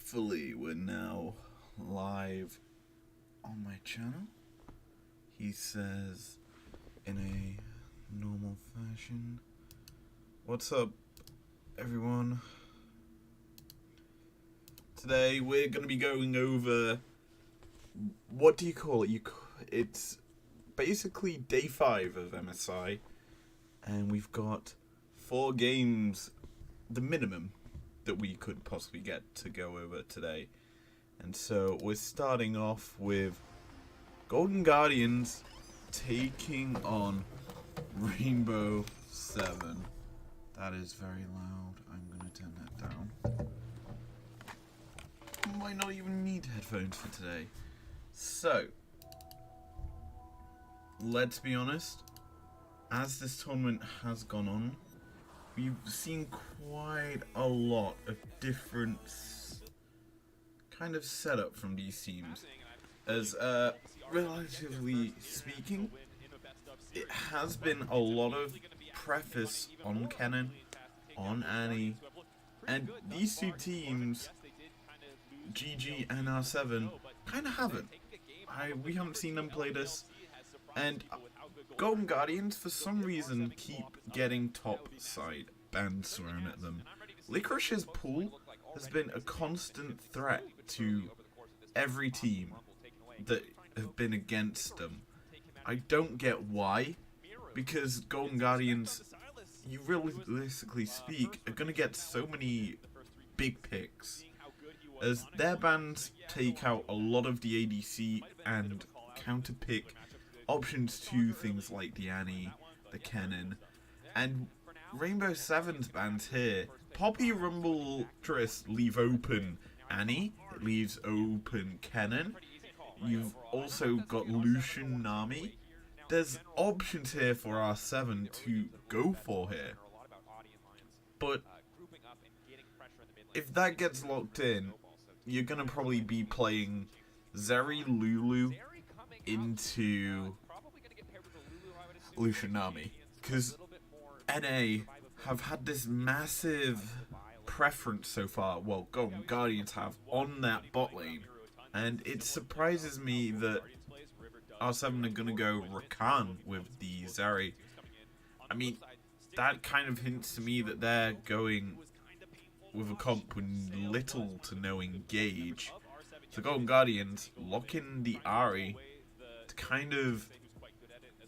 Hopefully we're now live on my channel. He says in a normal fashion. What's up, everyone? Today we're going to be going over, what do you call it? It's basically day 5 of MSI, and we've got 4 games, the minimum that we could possibly get to go over today. And so we're starting off with Golden Guardians taking on Rainbow 7. That is very loud. I'm going to turn that down. Might not even need headphones for today. So, let's be honest. As this tournament has gone on, we've seen quite a lot of different kind of setup from these teams. As relatively speaking, it has been a lot of preface on Kennen, on Annie, and these two teams, GG and R7, kind of haven't. We haven't seen them play this, and Golden Guardians, for some reason, keep getting top side bans thrown at them. Licorice's pool has been a constant threat to every team that have been against them. I don't get why, because Golden Guardians, you realistically speak, are going to get so many big picks, as their bans take out a lot of the ADC and counter pick options to things like the Annie, the Kennen, and Rainbow 7's bans here. Poppy, Rumble, Triss leave open Annie, it leaves open Kennen. You've also got Lucian, Nami. There's options here for R7 to go for here. But if that gets locked in, you're going to probably be playing Zeri, Lulu into Lucian, Nami. Because NA have had this massive preference so far, well, Golden Guardians have, on that bot lane. And it surprises me that R7 are going to go Rakan with the Zeri. I mean, that kind of hints to me that they're going with a comp with little to no engage. So Golden Guardians lock in the Ahri to kind of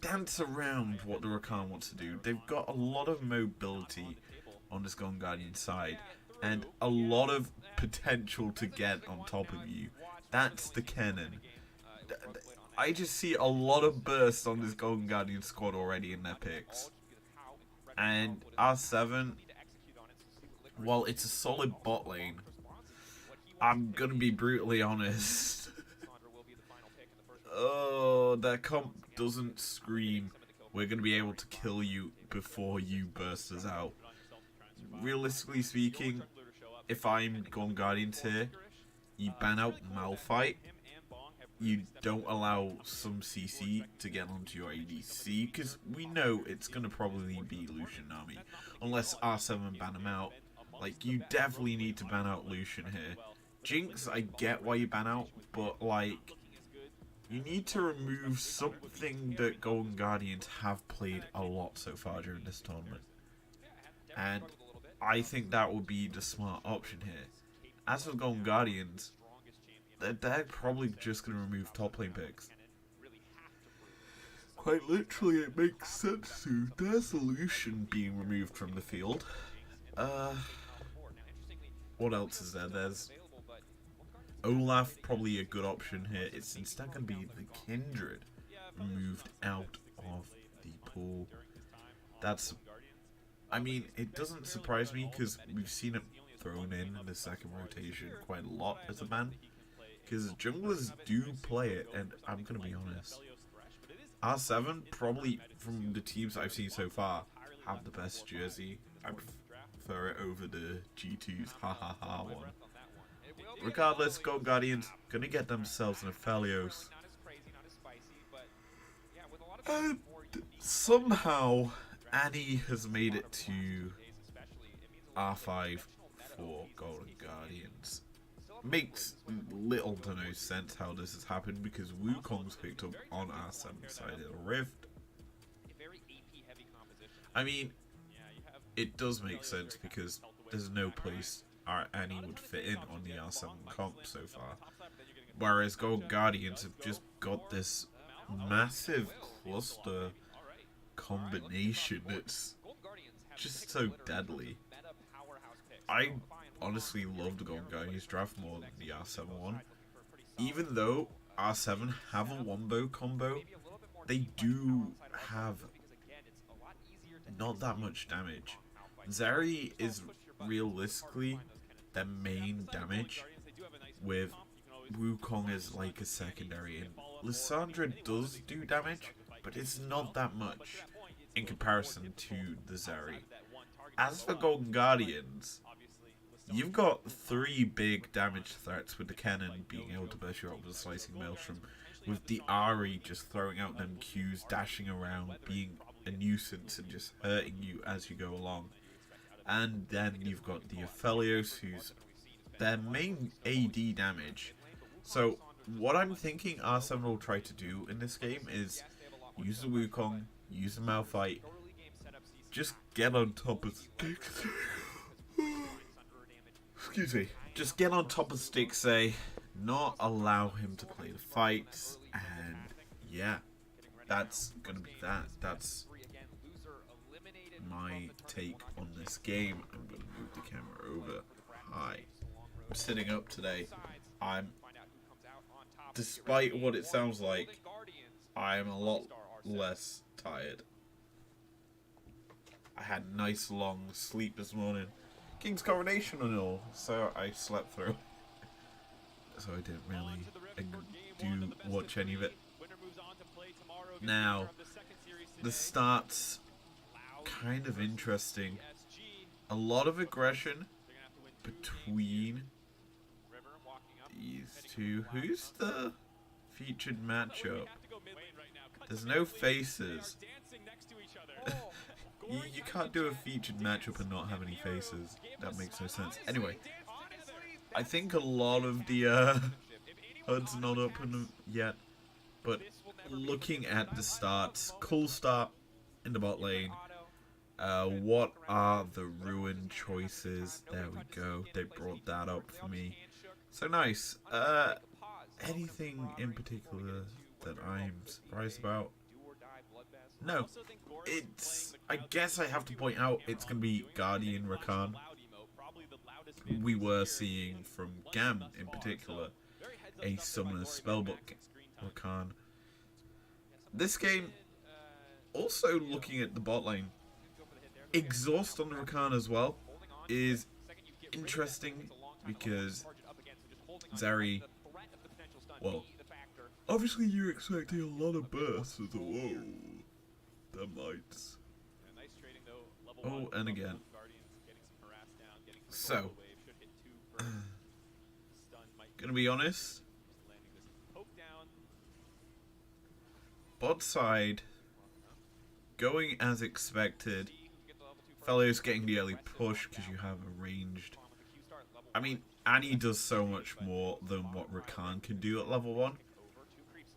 dance around what the Rakan wants to do. They've got a lot of mobility on this Golden Guardian side, and a lot of potential to get on top of you. That's the Kennen. I just see a lot of bursts on this Golden Guardian squad already in their picks. And R7, while it's a solid bot lane, I'm gonna be brutally honest. Oh, that comp doesn't scream, we're gonna be able to kill you before you burst us out. Realistically speaking, if I'm Golden Guardians here, you ban out Malphite, you don't allow some CC to get onto your ADC, because we know it's going to probably be Lucian, Nami, unless R7 ban him out. Like, you definitely need to ban out Lucian here. Jinx, I get why you ban out, but like, you need to remove something that Golden Guardians have played a lot so far during this tournament. And I think that would be the smart option here. As for Golden Guardians, they're probably just going to remove top lane picks. Quite literally, it makes sense to. Their solution being removed from the field. What else is there? There's Olaf, probably a good option here. It's instead going to be the Kindred removed out of the pool. That's, I mean, it doesn't surprise me because we've seen it thrown in the second rotation quite a lot as a ban. Because junglers do play it, and I'm going to be honest. R7, probably from the teams I've seen so far, have the best jersey. I prefer it over the G2's ha one. Regardless, Golden Guardians going to get themselves an Aphelios. And somehow, Annie has made it to R5 for Golden Guardians. makes little to no sense how this has happened because Wukong's picked up on our 7-sided rift. I mean, it does make sense because there's no place our Annie would fit in on the R7 comp so far. Whereas Gold Guardians have just got this massive cluster combination that's just so deadly. I honestly love the Gold Guardians draft more than the R7 one. Even though R7 have a wombo combo, they do have not that much damage. Zeri is realistically their main damage, with Wukong as like a secondary, and Lissandra does do damage, but it's not that much in comparison to the Zeri. As for Golden Guardians, you've got 3 big damage threats with the cannon being able to burst you up with a slicing maelstrom, with the Ari just throwing out them Qs, dashing around, being a nuisance and just hurting you as you go along. And then you've got the Aphelios, who's their main AD damage. So what I'm thinking R7 will try to do in this game is use the Wukong, use the Malphite, just get on top of sticks. Excuse me. Just get on top of Stixxay, not allow him to play the fights, and yeah, that's gonna be that. That's my take on this game. I'm gonna move the camera over. Hi. I'm sitting up today. Despite what it sounds like, I'm a lot less tired. I had a nice long sleep this morning. King's Coronation and all, so I slept through. So I didn't really watch any of it. Now, the start's kind of interesting. A lot of aggression between these two. Who's the featured matchup? There's no faces. You can't do a featured matchup and not have any faces. That makes no sense. Anyway, I think a lot of the HUD's not open yet, but looking at the starts, cool start in the bot lane. What are the ruin choices? There we go. They brought that up for me. So nice. Anything in particular that I'm surprised about? No. I guess I have to point out it's going to be Guardian Rakan. We were seeing from Gam in particular a summoner spellbook Rakan. This game, also looking at the bot lane, exhaust on Rakan as well is interesting because Zeri, well, obviously you're expecting a lot of bursts as a whoa. The mites. Oh, and again. So, gonna be honest, bot side going as expected. Fellows getting the early push because you have a ranged. I mean, Annie does so much more than what Rakan can do at level 1.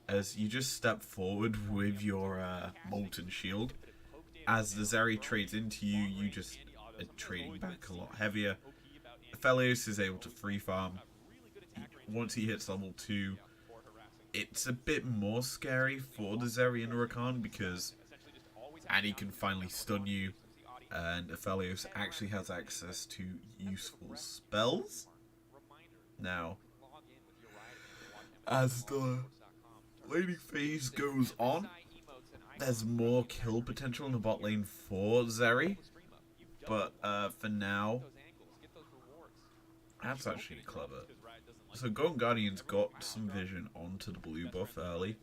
As you just step forward with your Molten Shield. As the Zeri trades into you, you just are trading back a lot heavier. Aphelios is able to free farm. Once he hits level 2, it's a bit more scary for the Zeri and Rakan because Annie can finally stun you, and Aphelios actually has access to useful spells. Now, as the laning phase goes on, there's more kill potential in the bot lane for Zeri, but for now, that's actually clever. So Golden Guardians got some vision onto the blue buff early,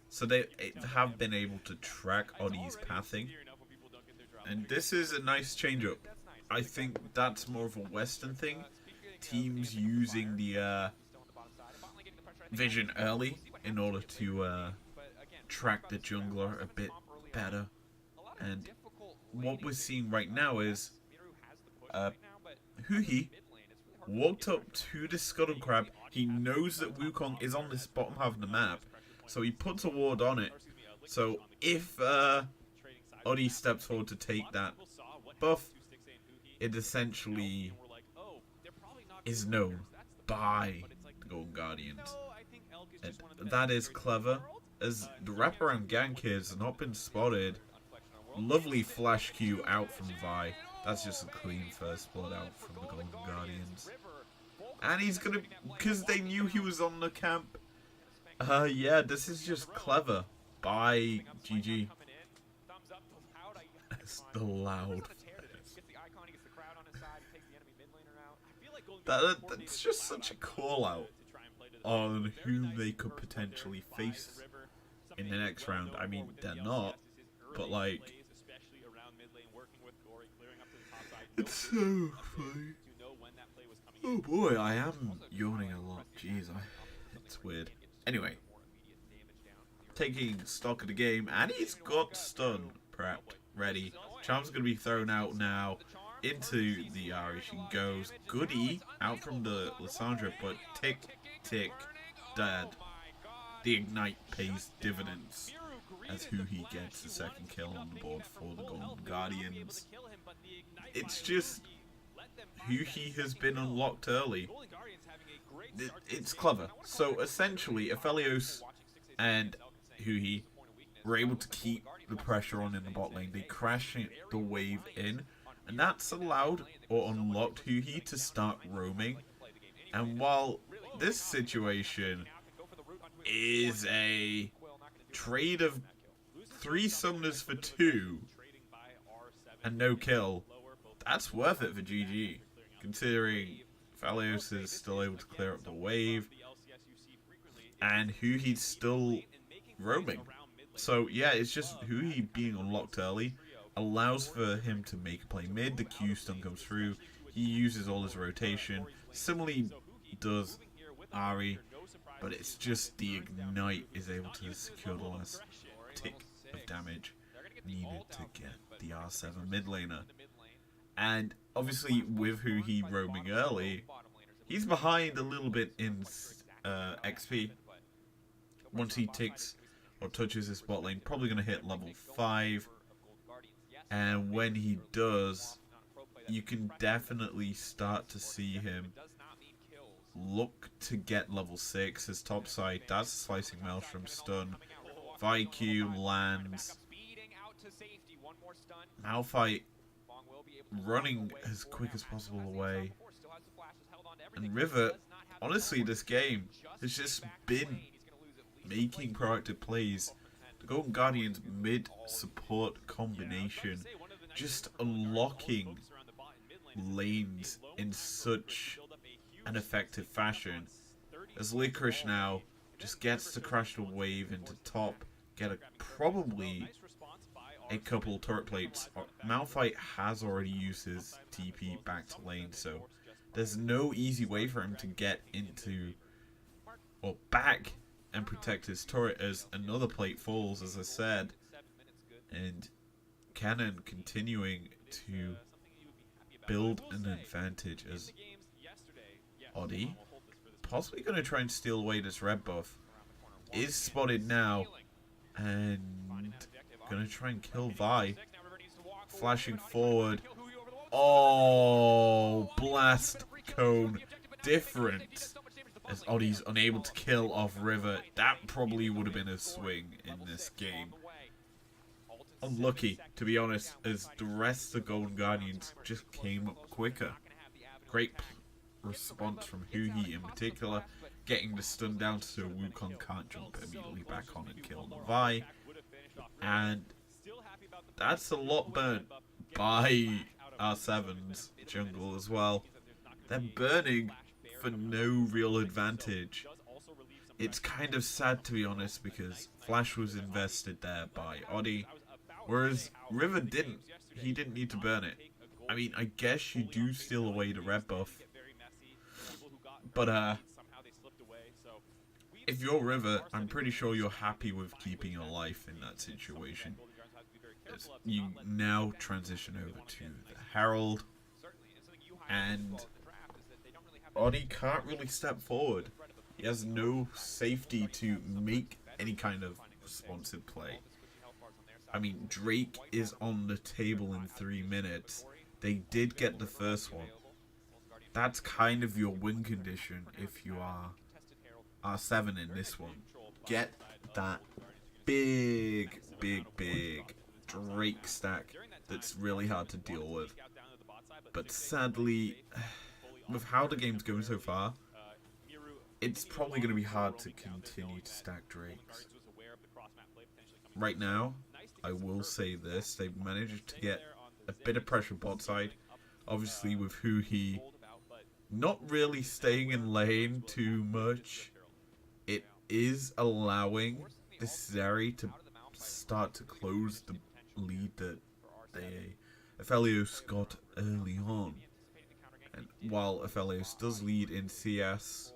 so they have been able to track Oddie's pathing, and this is a nice change up. I think that's more of a Western thing, teams using the vision early in order to track the jungler a bit better. And what we're seeing right now is Huhi walked up to the Scuttle Crab. He knows that Wukong is on this bottom half of the map, so he puts a ward on it. So if Oddie steps forward to take that buff, it essentially is known by the Golden Guardians. And that is clever, as the wraparound gank has not been spotted. Lovely flash Q out from Vi. That's just a clean first blood out from the Golden Guardians. And he's gonna, because they knew he was on the camp. Yeah, this is just clever. By GG. It's the loud. That's just such a call out on who they could potentially face in the next round. I mean, they're not, but like, it's so funny. Oh boy, I am yawning a lot. Jeez, it's weird. Anyway, taking stock of the game, and he's got stun prepped, ready. Charm's going to be thrown out now into the Ari. She goes. Goody out from the Lissandra, but tick, tick, dead. The Ignite pays dividends as Huhi gets the second kill on the board for the Golden Guardians. It's just, Huhi has been unlocked early. It's clever. So essentially, Aphelios and Huhi were able to keep the pressure on in the bot lane. They crash the wave in, and that's allowed or unlocked Huhi to start roaming. And while this situation is a trade of 3 summoners for 2 and no kill, that's worth it for GG, considering Phalios is still able to clear up the wave and Huhi's still roaming. So yeah, it's just Huhi being unlocked early allows for him to make a play mid. The Q stun comes through, he uses all his rotation, similarly does Ari, but it's just the Ignite is able to secure the last tick of damage needed to get the R7 mid laner. And obviously with Huhi roaming early, he's behind a little bit in XP. Once he ticks or touches his bot lane, probably going to hit level 5. And when he does, you can definitely start to see him look to get level 6. His top side, that's a Slicing Maelstrom stun. VIQ lands. Malphite running as quick as possible away. And River, honestly, this game has just been making proactive plays. The Golden Guardians mid-support combination just unlocking lanes in such an effective fashion. As Licorice now just gets to crash the wave into top, get probably a couple turret plates. Malphite has already used his TP back to lane, so there's no easy way for him to get into or back and protect his turret as another plate falls, as I said. And Cannon continuing to build an advantage as Oddie, possibly going to try and steal away this red buff, is spotted now and going to try and kill Vi. Flashing forward. Oh, blast cone different as Oddie's unable to kill off River. That probably would have been a swing in this game. Unlucky, to be honest, as the rest of the Golden Guardians just came up quicker. Great response from Huhi in particular, getting the stun down so Wukong can't jump immediately back on and kill the Vi. And that's a lot burnt by R7's jungle as well. They're burning for no real advantage. It's kind of sad, to be honest, because Flash was invested there by Oddie, whereas River didn't. He didn't need to burn it. I mean, I guess you do steal away the red buff, but if you're River, I'm pretty sure you're happy with keeping your life in that situation. As you now transition over to the Herald, and Oddie can't really step forward. He has no safety to make any kind of responsive play. I mean, Drake is on the table in 3 minutes. They did get the first one. That's kind of your win condition if you are R7 in this one. Get that big Drake stack that's really hard to deal with. But sadly, with how the game's going so far, it's probably going to be hard to continue to stack Drakes. Right now, I will say this, they've managed to get a bit of pressure bot side. Obviously with who he not really staying in lane too much. It is allowing this Zeri to start to close the lead that Aphelios got early on. And while Aphelios does lead in CS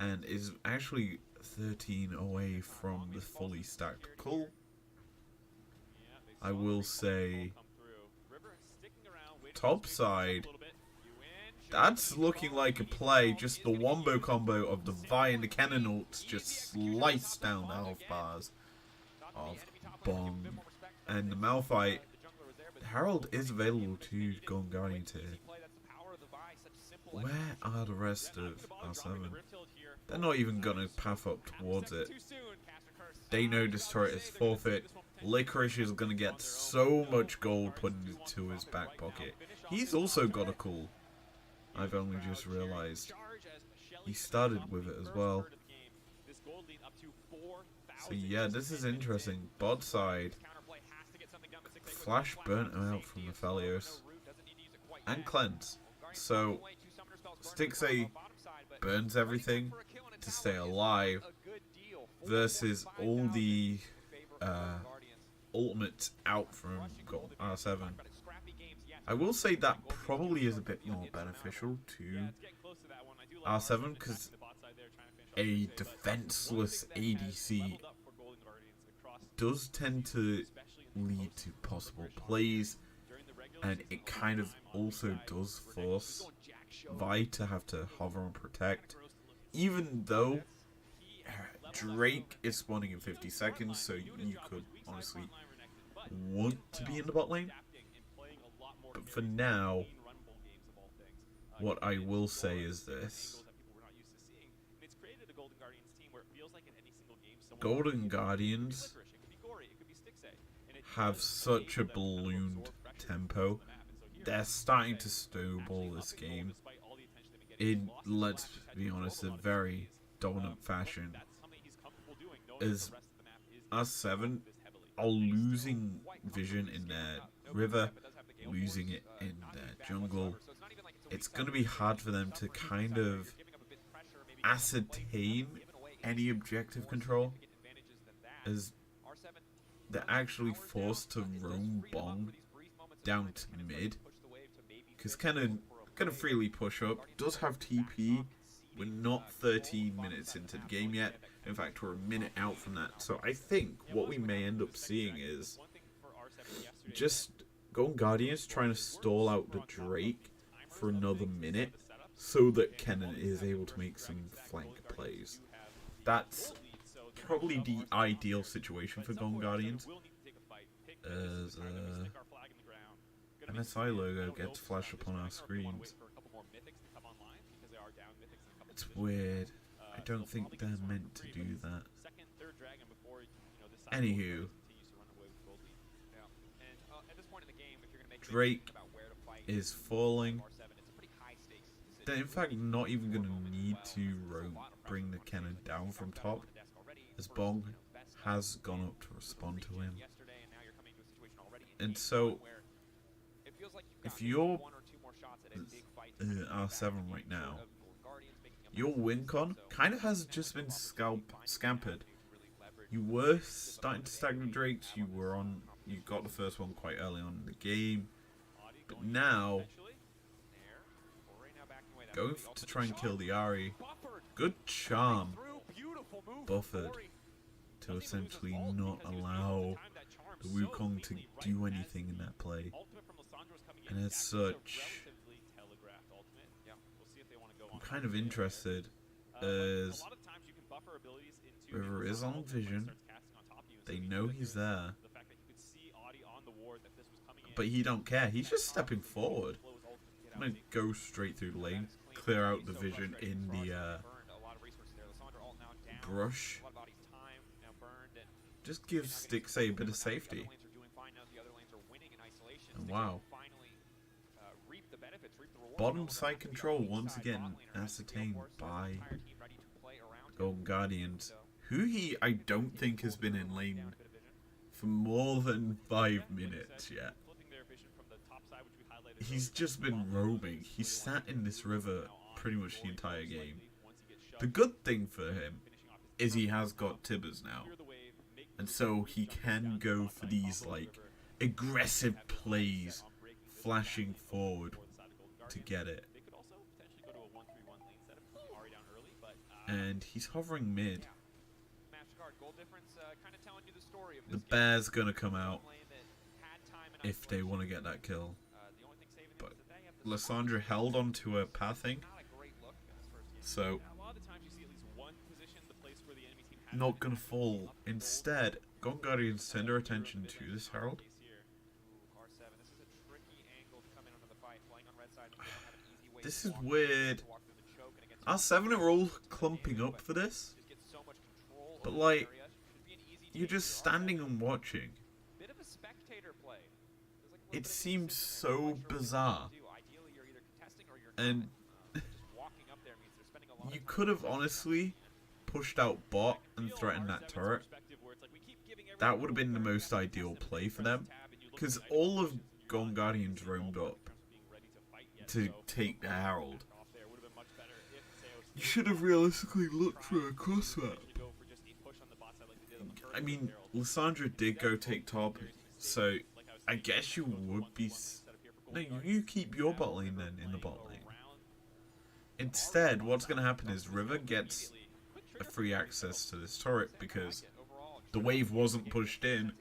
and is actually 13 away from the fully stacked cull, I will say top side, that's looking like a play. Just the wombo combo of the Vi and the cannon ults just sliced down the health bars of Bong. And the Malphite, Herald is available to go on Guardians here. Where are the rest of R7? They're not even going to path up towards it. They know this turret is forfeit. Licorice is going to get so much gold put into his back pocket. He's also got a cool. I've only just realized. He started with it as well. So yeah, this is interesting. Bot side. Flash burnt out from the Aphelios. And cleanse. So Stixxay burns everything to stay alive versus all the ultimates out from R7. I will say that probably is a bit more beneficial to R7 because a defenseless ADC does tend to lead to possible plays, and it kind of also does force Vi to have to hover and protect, even though Drake is spawning in 50 seconds, so you could honestly want to be in the bot lane. But for now, what I will say is this. Golden Guardians have such a ballooned tempo. They're starting to snowball this game in, let's be honest, a very dominant fashion. As R7 are losing vision in their river, losing it in their jungle. It's going to be hard for them to kind of ascertain any objective control, as they're actually forced to roam Bong down to mid, because Kennen gonna freely push up, does have TP. We're not 13 minutes into the game yet. In fact, we're a minute out from that. So I think what we may end up seeing is just Golden Guardians trying to stall out the Drake for another minute so that Kennen is able to make some flank plays. That's probably the ideal situation for Golden Guardians. As MSI logo gets flashed upon our screens. It's weird. I don't think they're meant to do that. Anywho, Drake is falling. They're in fact not even going to need to bring the cannon down from top, as Bong has gone up to respond to him. And so, if you're R7 right now, your win con kind of has just been scampered. You were starting to stack the Drakes, you got the first one quite early on in the game, but now, going to try and kill the Ahri, good charm, buffered to essentially not allow the Wukong to do anything in that play. And as such, kind of interested as River is on vision. They know he's there. But he don't care. He's just stepping forward. I'm going to go straight through the lane. Clear out the vision in the brush. Just gives Stixxay a bit of safety. And wow. Bottom side control once again ascertained by Golden Guardians, who I don't think has been in lane for more than 5 minutes yet. He's just been roaming. He's sat in this river pretty much the entire game. The good thing for him is he has got Tibbers now. And so he can go for these like aggressive plays, flashing forward to get it. And he's hovering mid. The bear's gonna come out if they want to get that kill. But Lissandra held onto her pathing, so not gonna fall. Instead, Golden Guardians turn their attention to this Herald. This is weird. R7 are all clumping up for this, but like, you're just standing and watching. It seems so bizarre. And you could have honestly pushed out bot and threatened that turret. That would have been the most ideal play for them, because all of Golden Guardians roamed up to take the Herald. You should have realistically looked for a crossmap. I mean, Lissandra did go take top, so I guess you would be... No, you keep your bot lane then in the bot lane. Instead, what's going to happen is River gets a free access to this turret because the wave wasn't pushed in,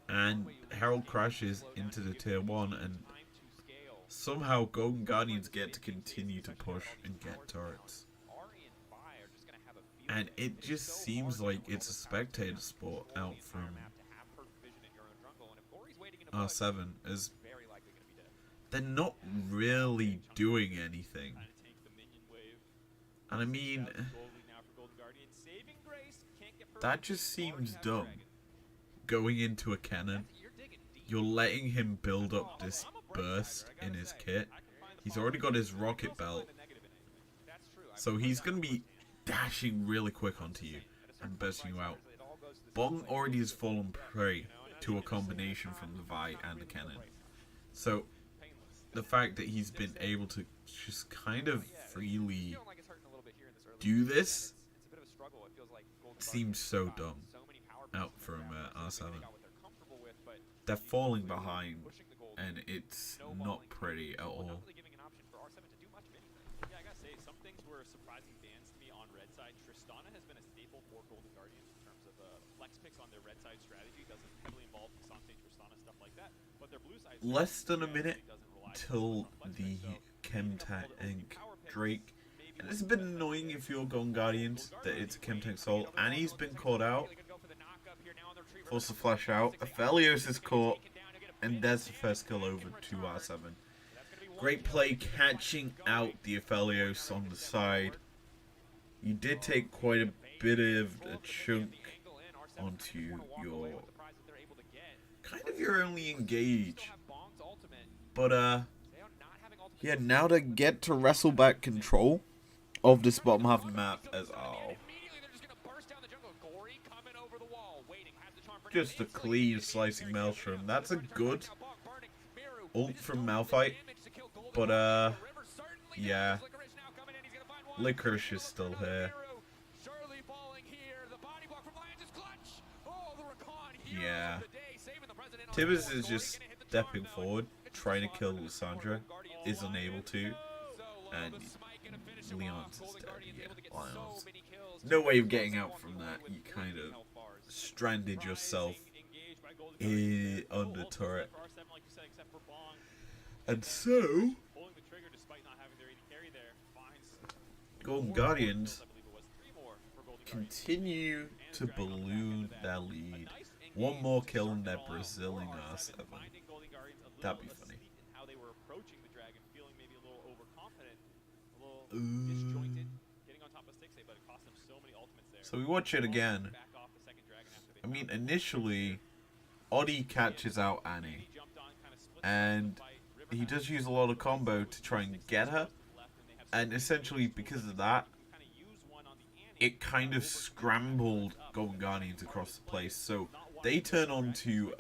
and Herald crashes into the tier 1, and somehow Golden Guardians get to continue to push and get turrets. And it just seems like it's a spectator sport out from R7, as they're not really doing anything. And I mean, that just seems dumb. Going into a cannon, you're letting him build up this burst in his kit. He's already got his rocket belt, so he's going to be dashing really quick onto you and bursting you out. Bong already has fallen prey to a combination from the Vi and the cannon. So the fact that he's been able to just kind of freely do this seems so dumb out from R7. They're falling behind, and it's not pretty at all. Yeah, I gotta say, some things were surprising bans to me on red side. Tristana has been a staple for Golden Guardians in terms of flex picks on their red side strategy. Doesn't heavily involve Santé, Tristana, stuff like that. But their blue side less than a minute till the Chemtech Inc. Drake. And it's a bit annoying if you're Golden Guardians that it's a Chemtech Soul. Annie's been caught out. Forced to flash out. Aphelios is caught. And there's the first kill over to R7. Great play catching out the Aphelios on the side. You did take quite a bit of a chunk onto your... kind of your only engage. But, yeah, now to get to wrestle back control of this bottom half of the map as... oh. Just a clean slicing Maelstrom. That's a good ult from Malphite. But, yeah. Licorice is still here. Yeah. Tibbers is just stepping forward, trying to kill Lissandra. Is unable to. And Leon's is dead. Yeah, Leon's. No way of getting out from that. You kind of stranded yourself on the turret. And so... Golden Guardians continue to balloon their lead. One more kill and they're Braziling R7. That'd be funny. How they were approaching the dragon, feeling maybe a little overconfident, a little disjointed, getting on top of 6A, but it cost them so many ultimates there. So we watch it again. I mean, initially, Oddie catches out Annie, and he does use a lot of combo to try and get her, and essentially because of that, it kind of scrambled Golden Guardians across the place. So they turn on to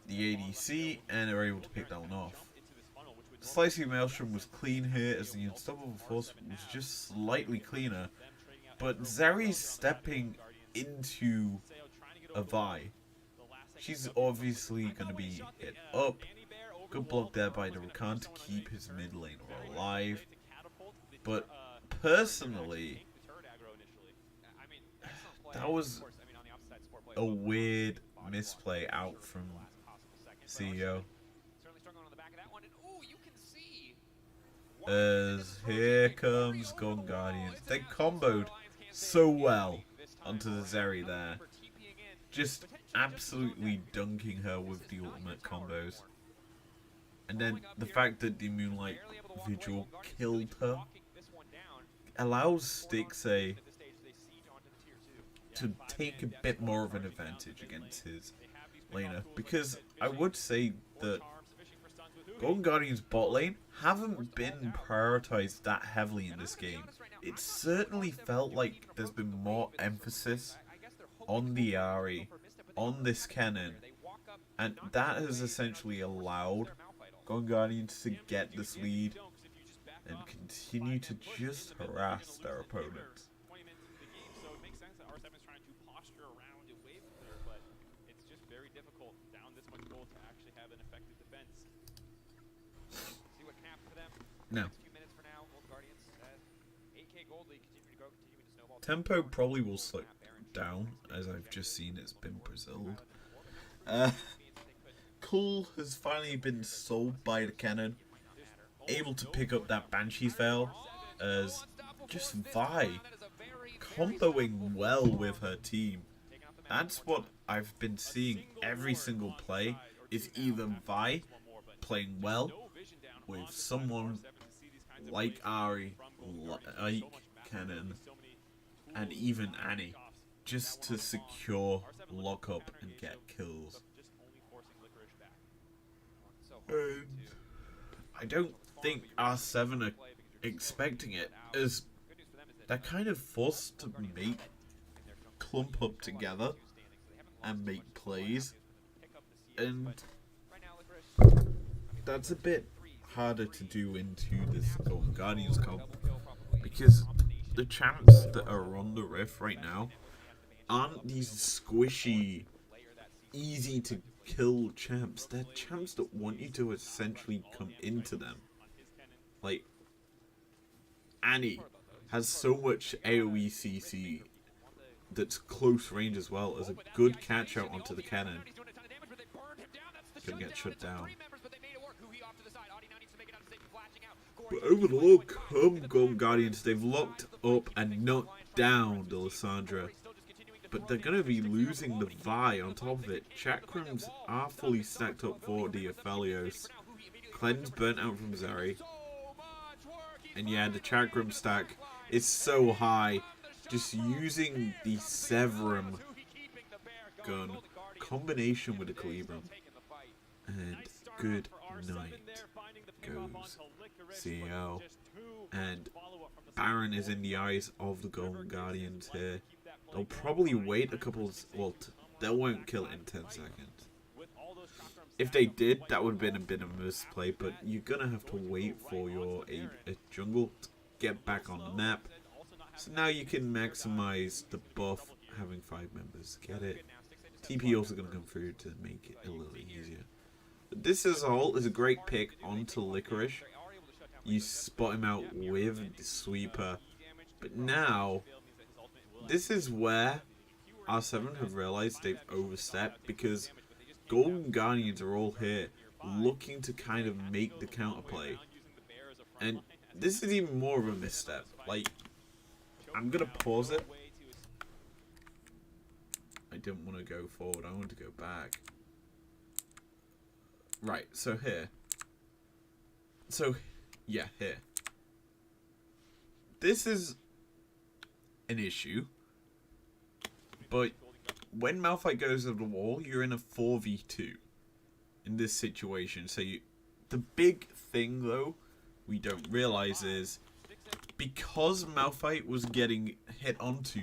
the ADC and are able to pick that one off. Slicey Maelstrom was clean here, as the Unstoppable Force was just slightly cleaner, but Zeri's stepping into a Vi. She's obviously going to be hit up. Good block there by the Rakan to keep his mid lane alive. But personally, that was a weird misplay out from CEO. As here comes Golden Guardians. They comboed so well onto the Zeri there. Just absolutely dunking her with the ultimate combos. And then the fact that the Moonlight Vigil killed her allows Stixay to take a bit more of an advantage against his laner. Because I would say that Golden Guardians bot lane haven't been prioritized that heavily in this game. It certainly felt like there's been more emphasis on the Ahri, on this Kennen, and that has essentially allowed Golden Guardians to get this lead and continue to just harass their opponents. Now, tempo probably will slow down, as I've just seen it's been Braziled. Cool has finally been sold by the Kennen, able to pick up that Banshee's Veil, as just Vi comboing well with her team. That's what I've been seeing every single play, is either Vi playing well with someone like Ahri, like Kennen, and even Annie, just to secure lockup and get kills. And I don't think R7 are expecting it, as they're kind of forced to clump up together and make plays, and that's a bit harder to do into this Golden Guardians comp, because the champs that are on the Rift right now aren't these squishy, easy to kill champs. They're champs that want you to essentially come into them. Like, Annie has so much AoE CC that's close range as well, as a good catch out onto the cannon. Gonna get shut down. But overall, come Golden Guardians, they've locked up and knocked down the Lissandra. But they're going to be losing the Vi on top of it. Chakrams are fully stacked up for the Aphelios. Cleanse burnt out from Zeri. And yeah, the Chakram stack is so high. Just using the Severum gun combination with the Calibrum. And good night goes CEO. And Baron is in the eyes of the Golden Guardians here. They'll probably wait a couple... Well, they won't kill it in 10 seconds. If they did, that would have been a bit of a misplay, but you're going to have to wait for your a jungle to get back on the map. So now you can maximize the buff having 5 members. Get it? TP also going to come through to make it a little easier. But this as a whole is a great pick onto Licorice. You spot him out with the sweeper. But now, this is where R7 have realized they've overstepped, because Golden Guardians are all here looking to kind of make the counterplay. And this is even more of a misstep. Like, I'm gonna pause it. I didn't want to go forward, I want to go back. Right, so here. So, yeah, here. This is an issue. But when Malphite goes to the wall, you're in a 4v2 in this situation. So the big thing, though, we don't realize is because Malphite was getting hit onto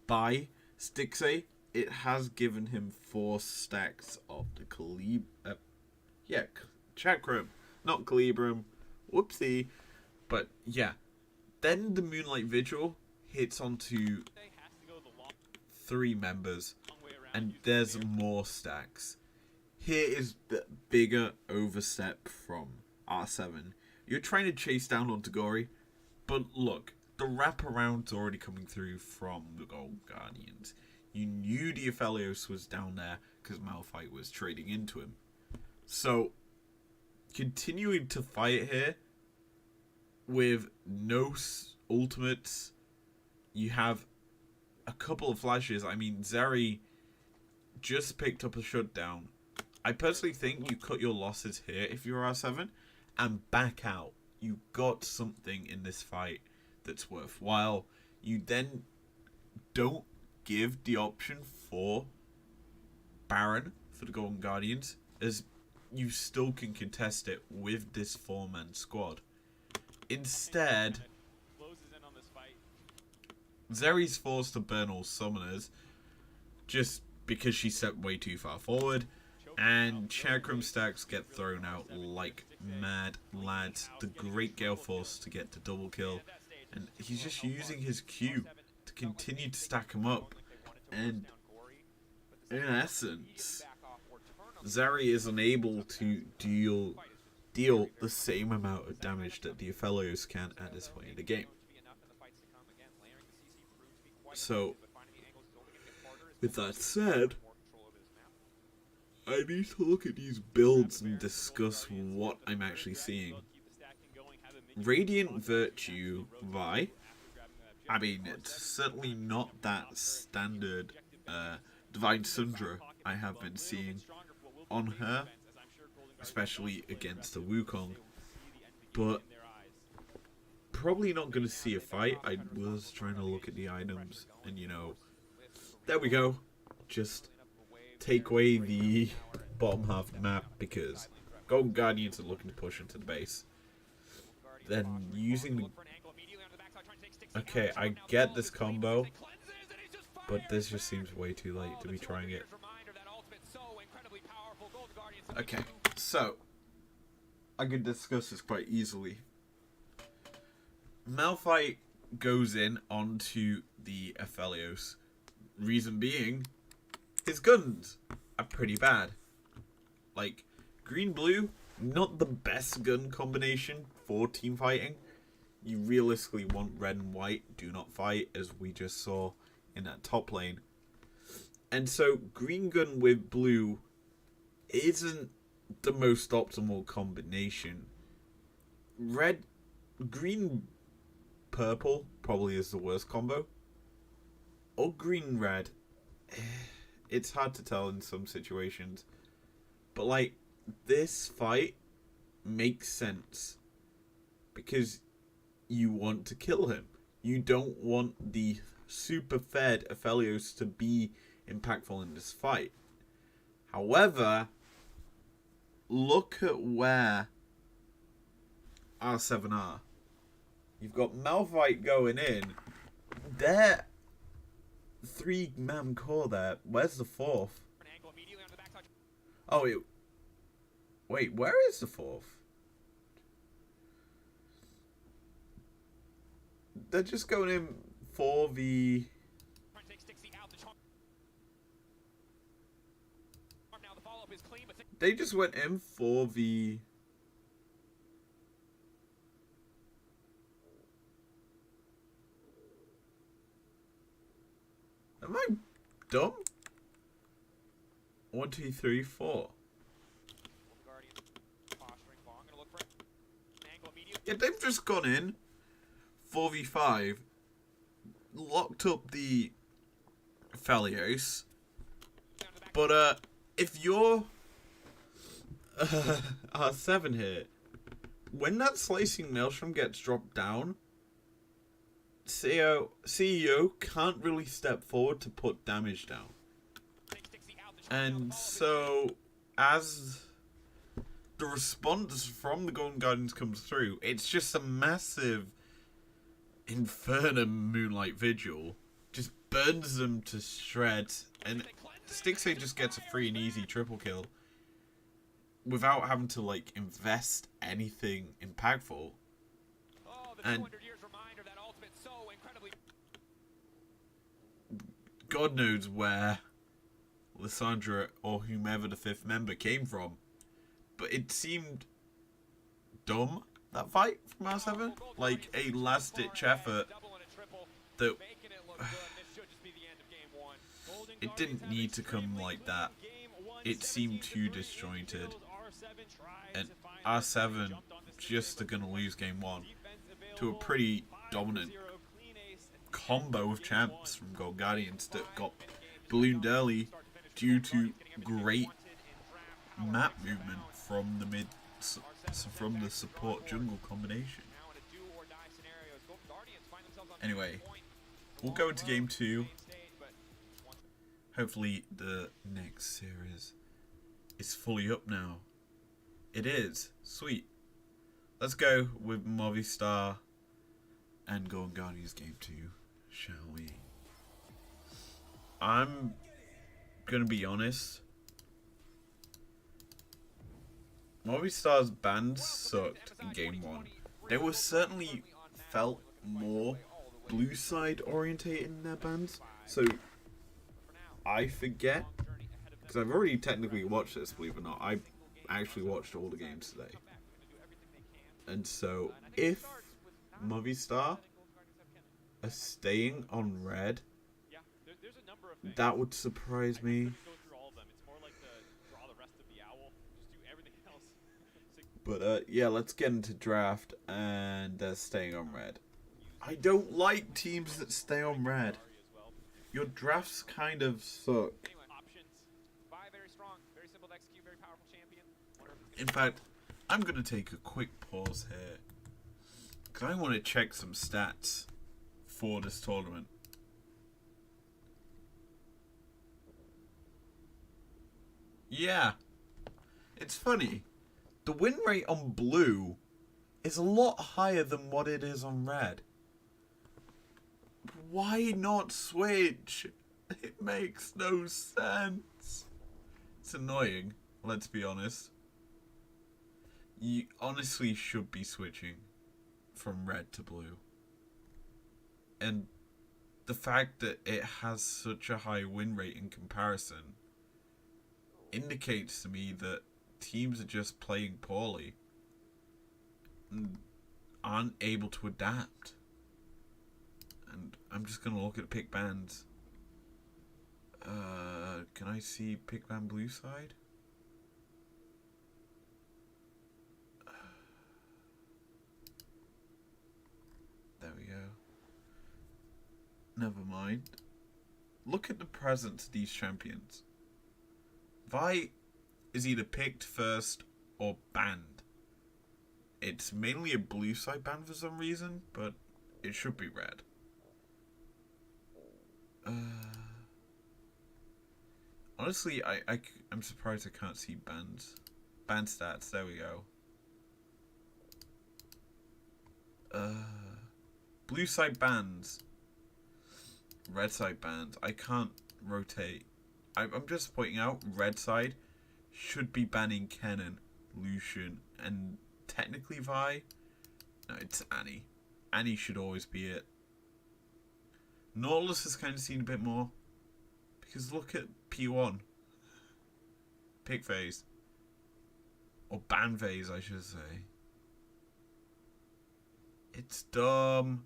by Stixay, it has given him 4 stacks of the Chakram, not Calibrum. Whoopsie. But yeah, then the Moonlight Vigil hits onto 3 members, and there's more stacks. Here is the bigger overstep from R7. You're trying to chase down onto Gory, but look, the wraparound's already coming through from the Gold Guardians. You knew the Aphelios was down there because Malphite was trading into him. So, continuing to fight here with no ultimates, you have a couple of flashes. I mean, Zeri just picked up a shutdown. I personally think you cut your losses here if you're R7 and back out. You got something in this fight that's worthwhile. You then don't give the option for Baron for the Golden Guardians, as you still can contest it with this 4-man squad. Instead, Zeri's forced to burn all summoners just because she stepped way too far forward, and Chakram stacks get thrown out like mad lads. The Great Gale Force to get the double kill, and he's just using his Q to continue to stack him up, and in essence, Zeri is unable to deal the same amount of damage that the Aphelios can at this point in the game. So, with that said, I need to look at these builds and discuss what I'm actually seeing. Radiant Virtue Vi. I mean, it's certainly not that standard Divine Sundra I have been seeing on her, especially against the Wukong. But probably not going to see a fight. I was trying to look at the items, and you know, there we go. Just take away the bottom half of the map because Golden Guardians are looking to push into the base. Then using the... Okay, I get this combo, but this just seems way too late to be trying it. Okay, so I could discuss this quite easily. Malphite goes in onto the Aphelios. Reason being, his guns are pretty bad. Like, green-blue, not the best gun combination for team fighting. You realistically want red and white, do not fight, as we just saw in that top lane. And so, green gun with blue isn't the most optimal combination. Green purple probably is the worst combo. Or green red. It's hard to tell in some situations. But like, this fight makes sense because you want to kill him. You don't want the super fed Aphelios to be impactful in this fight. However, look at where R7 are. You've got Malphite going in. They're 3-man core there. Where's the 4th? Oh, wait, where is the 4th? They're just going in for the... They just went in for the... Am I dumb? 1, 2, 3, 4. Yeah, they've just gone in 4v5, locked up the Felios. But if you're R7 here, when that slicing maelstrom gets dropped down, CEO can't really step forward to put damage down. And so, as the response from the Golden Guardians comes through, it's just a massive Inferno Moonlight Vigil. Just burns them to shreds, and Stixxay just gets a free and easy triple kill without having to, like, invest anything impactful. And God knows where Lissandra or whomever the fifth member came from. But it seemed dumb, that fight from R7. Like a last-ditch effort that it didn't need to come like that. It seemed too disjointed. And R7 just are going to lose game 1 to a pretty dominant combo of champs from Gold Guardians that got ballooned early due to great map movement from the support jungle combination. Anyway, we'll go into game 2. Hopefully the next series is fully up now. It is. Sweet. Let's go with Movistar and Golden Guardians game 2, shall we? I'm gonna be honest. Movistar's bans sucked in game 1. They were certainly felt more blue side orientated in their bans. So I forget, because I've already technically watched this, believe it or not. I actually watched all the games today. And so if Movistar are staying on red, that would surprise me. But yeah, let's get into draft, and they're staying on red. I don't like teams that stay on red. Your drafts kind of suck. In fact, I'm going to take a quick pause here, because I want to check some stats for this tournament. Yeah, it's funny. The win rate on blue is a lot higher than what it is on red. Why not switch? It makes no sense. It's annoying, let's be honest. You honestly should be switching from red to blue. And the fact that it has such a high win rate in comparison indicates to me that teams are just playing poorly and aren't able to adapt. And I'm just gonna look at pick bands. Can I see pick band blue side? There we go. Never mind. Look at the presence of these champions. Vi is either picked first or banned. It's mainly a blue side ban for some reason, but it should be red. Honestly, I'm surprised I can't see bans. Ban stats, there we go. Blue side bans. Red side bans. I can't rotate. I'm just pointing out, red side should be banning Kennen, Lucian, and technically Vi. No, it's Annie. Annie should always be it. Nautilus has kind of seen a bit more. Because look at P1. Pick phase. Or ban phase, I should say. It's dumb.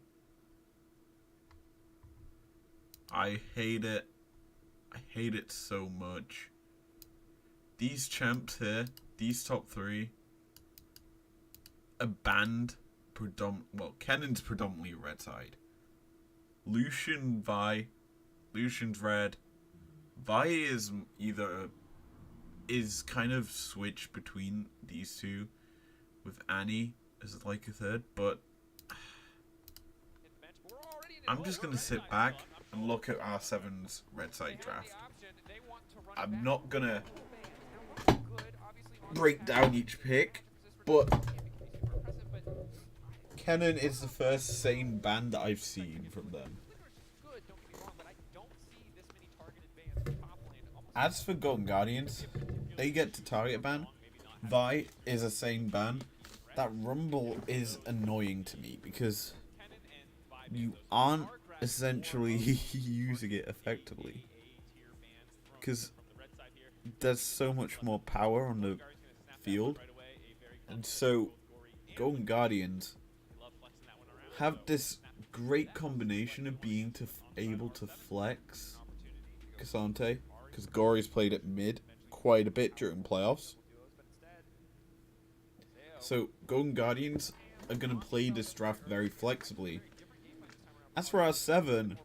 I hate it. I hate it so much. These champs here, these top 3, are banned Kennen's predominantly red side. Lucian, Vi. Lucian's red. Vi is kind of switched between these two, with Annie as like a third, but I'm just gonna sit back and look at R7's red side draft. I'm not gonna break down each pick, but Kennen is the first sane ban that I've seen from them. As for Golden Guardians, they get to target ban. Vi is a sane ban. That Rumble is annoying to me because you aren't essentially using it effectively. Because there's so much more power on the field. And so, Golden Guardians have this great combination of being able to flex Cassante. Because Gory's played at mid quite a bit during playoffs. So, Golden Guardians are going to play this draft very flexibly. As for R7,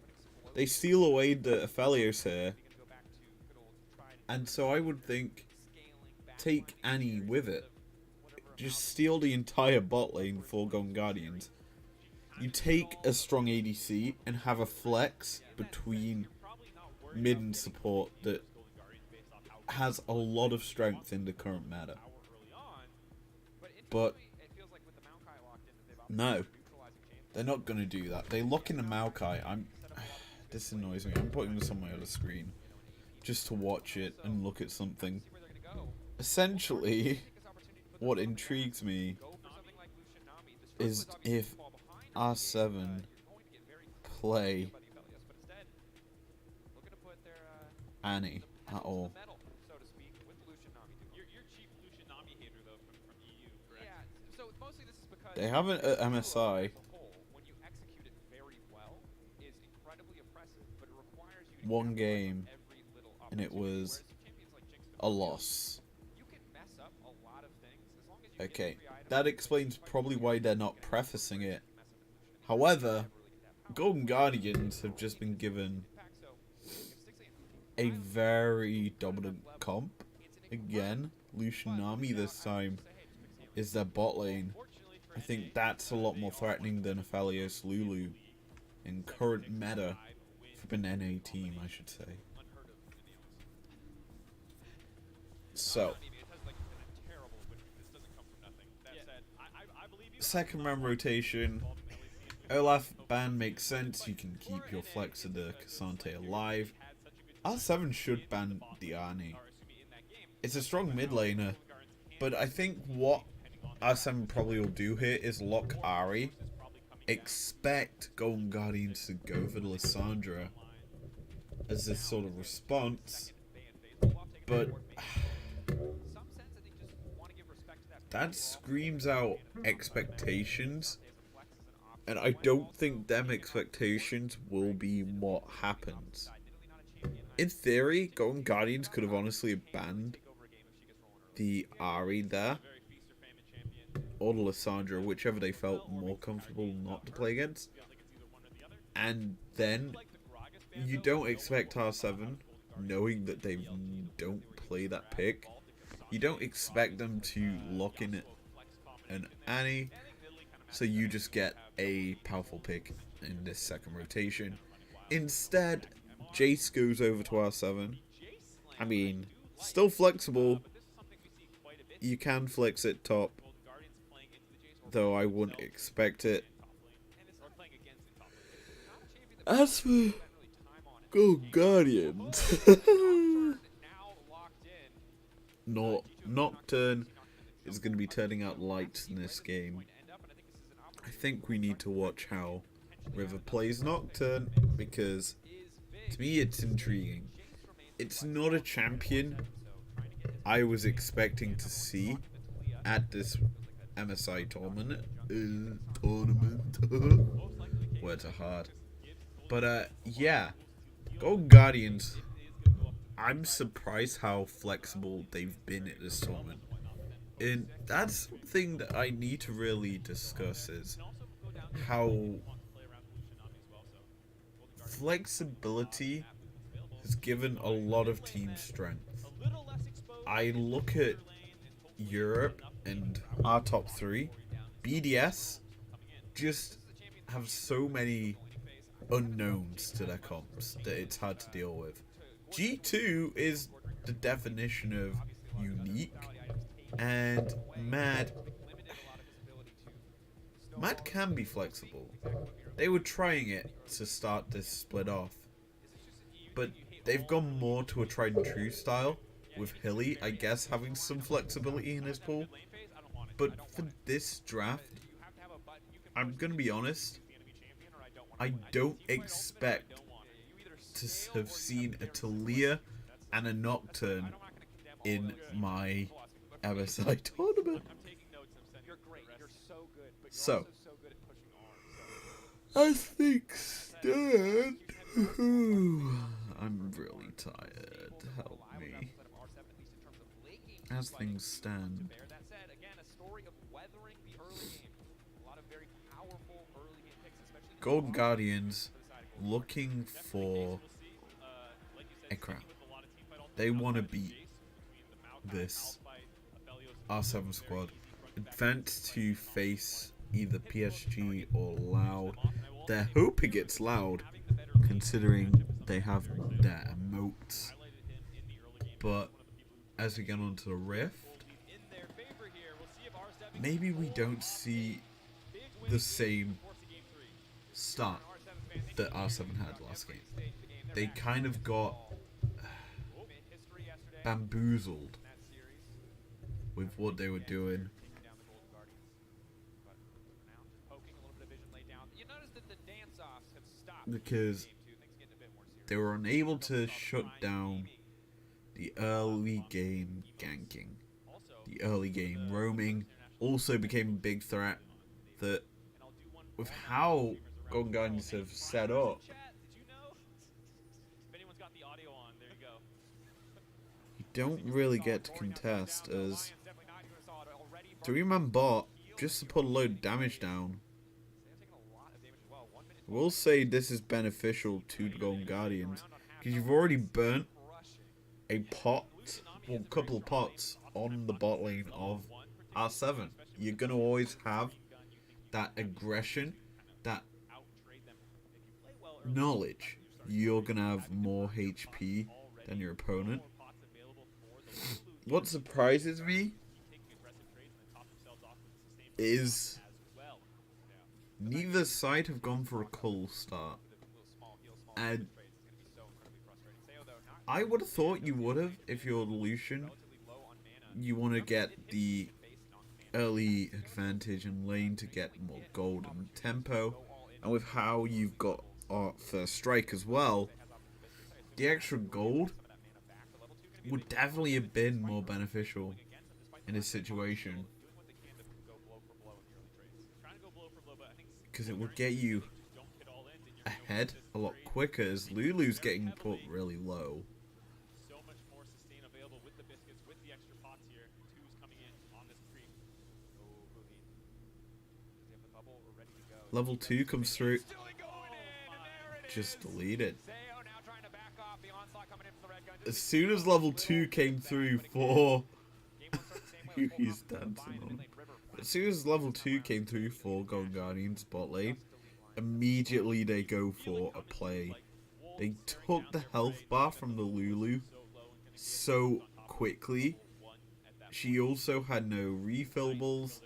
they steal away the Aphelios here. And so I would think, take Annie with it. Just steal the entire bot lane for Golden Guardians. You take a strong ADC and have a flex between mid and support that has a lot of strength in the current meta. But no, they're not going to do that. They lock in the Maokai. This annoys me. I'm putting this on my other screen just to watch it and look at something. Essentially, what intrigues me is if R7 play Annie at all. They haven't at MSI. One game, and it was a loss. Okay, that explains probably why they're not prefacing it. However, Golden Guardians have just been given a very dominant comp. Again, Lucian Nami this time is their bot lane. I think that's a lot more threatening than Aphelios Lulu in current meta for an NA team, I should say. So, second round rotation. Olaf ban makes sense. You can keep your flex of the Cassante alive. R7 should ban Diani. It's a strong mid laner, but I think what R7 probably will do here is lock Ahri. Expect Golden Guardians to go for Lissandra as this sort of response, but that screams out expectations, and I don't think them expectations will be what happens. In theory, Golden Guardians could have honestly banned the Ahri there, or the Lissandra, whichever they felt more comfortable not to play against. And then you don't expect R7, knowing that they don't play that pick, you don't expect them to lock in an Annie, so you just get a powerful pick in this second rotation. Instead, Jace goes over to R7. I mean, still flexible. You can flex it top, though I wouldn't expect it. As for Golden Guardians, Nocturne is going to be turning out lights in this game. I think we need to watch how River plays Nocturne, because to me it's intriguing. It's not a champion I was expecting to see at this MSI tournament. Words are hard. But yeah, Golden Guardians, I'm surprised how flexible they've been at this tournament. And that's something that I need to really discuss is how flexibility has given a lot of teams strength. I look at Europe and our top three. BDS just have so many unknowns to their comps that it's hard to deal with. G2 is the definition of unique, and Mad can be flexible. They were trying it to start this split off, but they've gone more to a tried and true style, with Hilly, I guess, having some flexibility in his pool. But for this draft, I'm gonna be honest, I don't expect to have seen a Talia and a Nocturne in my MSI tournament. So, I think Stan. I'm really tired. Help me. As things stand, Golden Guardians looking for a crown. They want to beat this R7 squad. Advance to face either PSG or Loud. They're hoping it's Loud, considering they have their emotes. But as we get onto the Rift, maybe we don't see the same start that R7 had last game. They kind of got bamboozled with what they were doing. Because they were unable to shut down the early game ganking. The early game roaming also became a big threat that, with how Golden Guardians have set up, you don't really get to contest as 3-man bot just to put a load of damage down. I will say this is beneficial to the Golden Guardians because you've already burnt a pot, well, a couple of pots on the bot lane of R7. You're going to always have that aggression, that knowledge. You're going to have more HP than your opponent. What surprises me is neither side have gone for a cold start. And I would have thought you would have if you're Lucian. You want to get the early advantage in lane to get more gold and tempo. And with how you've got first strike as well, the extra gold would definitely have been more beneficial in this situation. Because it would get you ahead a lot quicker as Lulu's getting put really low. Level 2 comes through. Just delete it. As soon as level 2 came through for... He's dancing on. As soon as level 2 came through for Golden Guardians bot lane, immediately they go for a play. They took the health bar from the Lulu so quickly. She also had no refillables.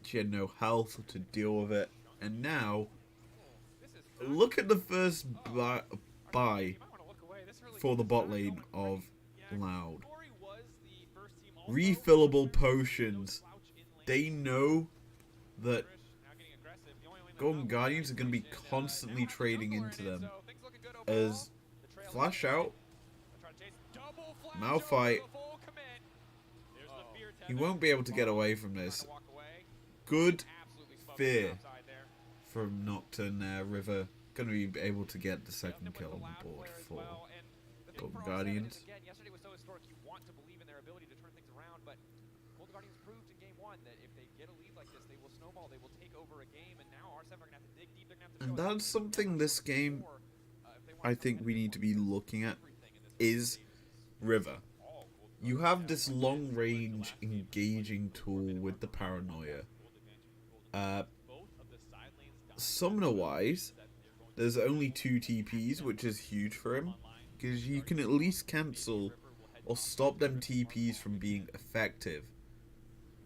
She had no health to deal with it. And now, look at the first buy for the bot lane of Loud. Refillable potions. They know that Golden Guardians are going to be constantly trading into them. As Flash out, Malphite, he won't be able to get away from this. Good fear from Nocturne there. River going to be able to get the second kill on the board for Golden Guardians. Guardians proved in game 1 that if they get a lead like this, they will snowball, they will take over a game, and now R7 are going to have to dig deep, they're going to have to And show us that's something never this shown game before if they want I to come think ahead we of this need to one, be because looking at everything in this early is stages River. all Golden You Guardians. have this long-range engaging tool with the Paranoia. Summoner-wise, there's only 2 TPs, which is huge for him, because you can at least cancel or stop them TPs from being effective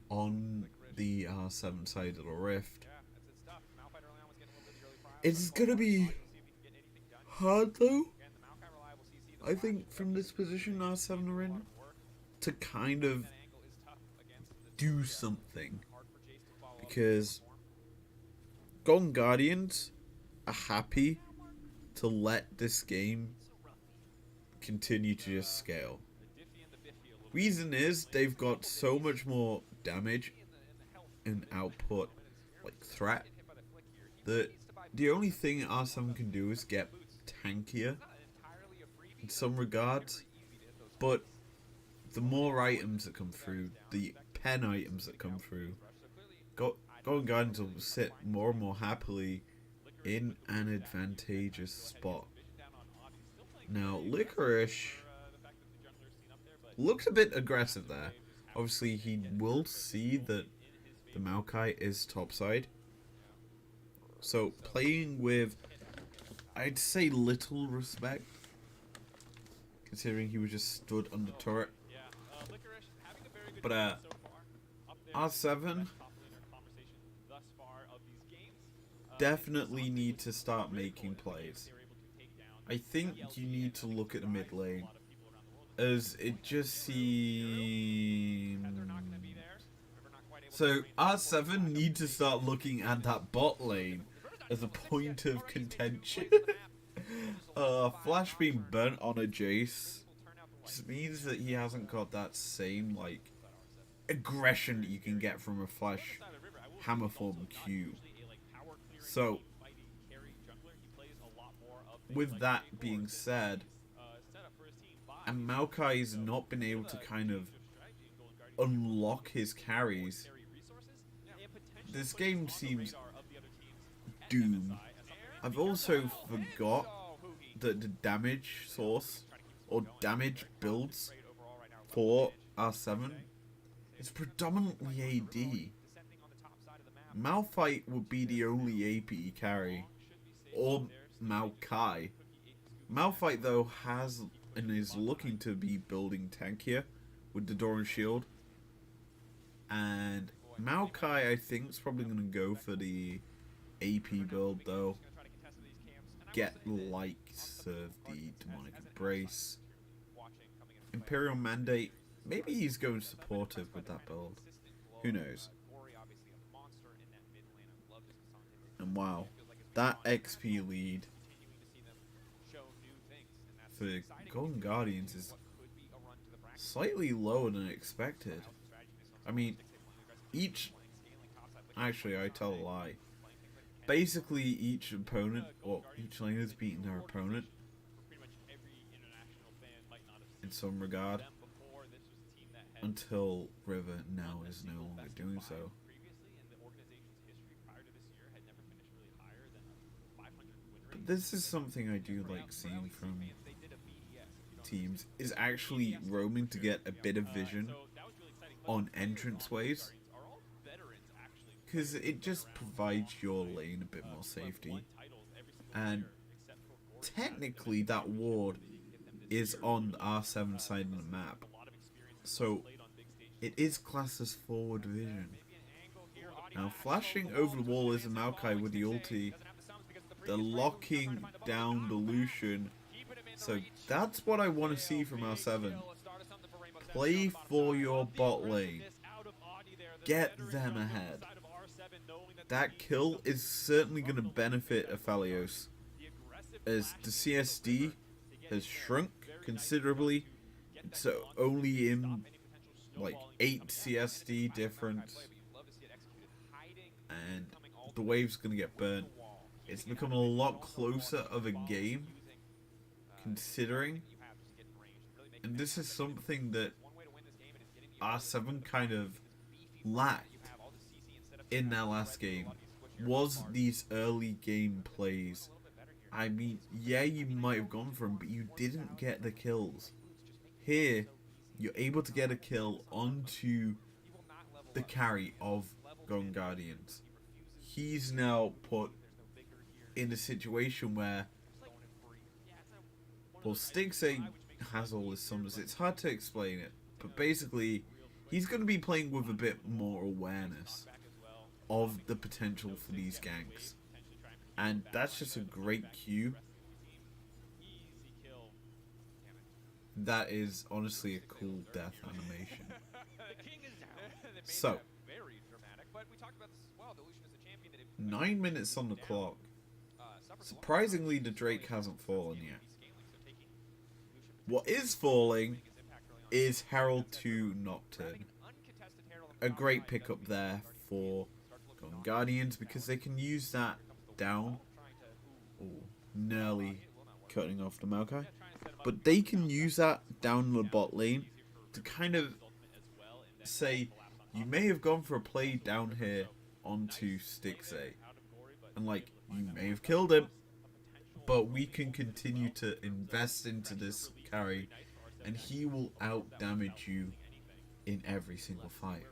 on the R7 side of the Rift. It's gonna be hard though, I think, from this position R7 are in, to kind of do something, because Golden Guardians are happy to let this game continue to just scale. Reason is they've got so much more damage and output, like threat, that the only thing R7 can do is get tankier in some regards, but the more items that come through, the pen items that come through, Golden Guardians will sit more and more happily in an advantageous spot. Now, Licorice looks a bit aggressive there. Obviously, he will see that the Maokai is topside. So, playing with, I'd say, little respect, considering he was just stood under turret. But, R7 definitely need to start making plays. I think you need to look at the mid lane, as it just seems... So R7 need to start looking at that bot lane as a point of contention. Flash being burnt on a Jace just means that he hasn't got that same, like, aggression that you can get from a Flash hammer form Q. So, with that being said, and Maokai's not been able to kind of unlock his carries, this game seems doomed. I've also forgot that the damage source, or damage builds, for R7 is predominantly AD. Malphite would be the only AP carry, or Maokai. Malphite though has and is looking to be building tankier with the Doran Shield, and Maokai I think is probably going to go for the AP build though. Get likes of the Demonic Embrace, Imperial Mandate. Maybe he's going supportive with that build. Who knows? And wow, that XP lead for Golden Guardians is slightly lower than expected. I mean, actually, I tell a lie. Basically, each opponent, or each lane has beaten their opponent in some regard, until River now is no longer doing so. But this is something I do like seeing from teams, is actually roaming to get a bit of vision on entranceways, because it just provides your lane a bit more safety. And technically that ward is on the R7 side of the map, so it is classed as forward vision. Now, flashing over the wall is a Maokai with the ulti. They're locking down the Lucian. So that's what I want to see from R7. Play for your bot lane. Get them ahead. That kill is certainly going to benefit Aphelios, as the CSD has shrunk considerably. So only in like 8 CSD difference, and the wave's going to get burnt. It's become a lot closer of a game, considering, and this is something that R7 kind of lacked in their last game was these early game plays. I mean, yeah, you might have gone for them, but you didn't get the kills. Here, you're able to get a kill onto the carry of Golden Guardians. He's now put in a situation where, well, Stixay has all his summons. It's hard to explain it, but basically, he's going to be playing with a bit more awareness of the potential for these ganks. And that's just a great cue. That is honestly a cool death animation. So, 9 minutes on the clock. Surprisingly, the Drake hasn't fallen yet. What is falling is Herald to Nocturne. A great pickup there for Golden Guardians because they can use that down. Oh, nearly cutting off the Maokai. But they can use that down the bot lane to kind of say, you may have gone for a play down here onto Stixay. And like, you may have killed him, but we can continue to invest into this carry and he will out damage you in every single fight.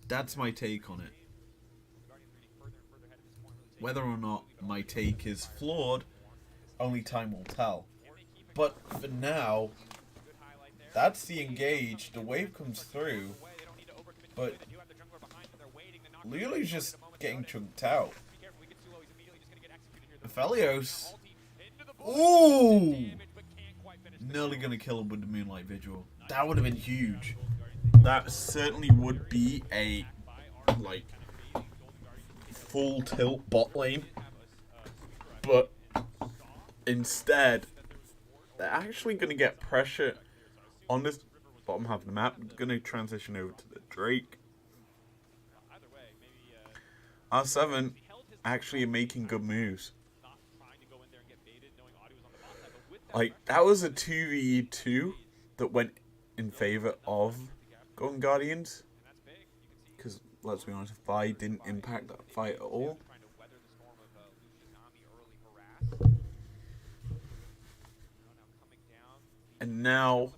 That's my take on it. Whether or not my take is flawed, only time will tell. But for now, that's the engage. The wave comes through, but Lulu's just getting chunked out. Aphelios, ooh, nearly gonna kill him with the Moonlight Vigil. That would have been huge. That certainly would be a like full tilt bot lane, but instead they're actually going to get pressure on this bottom half of the map. Going to transition over to the Drake. R7 actually making good moves. Like, that was a 2v2 that went in favor of Golden Guardians, because let's be honest, Vi didn't impact that fight at all. And now,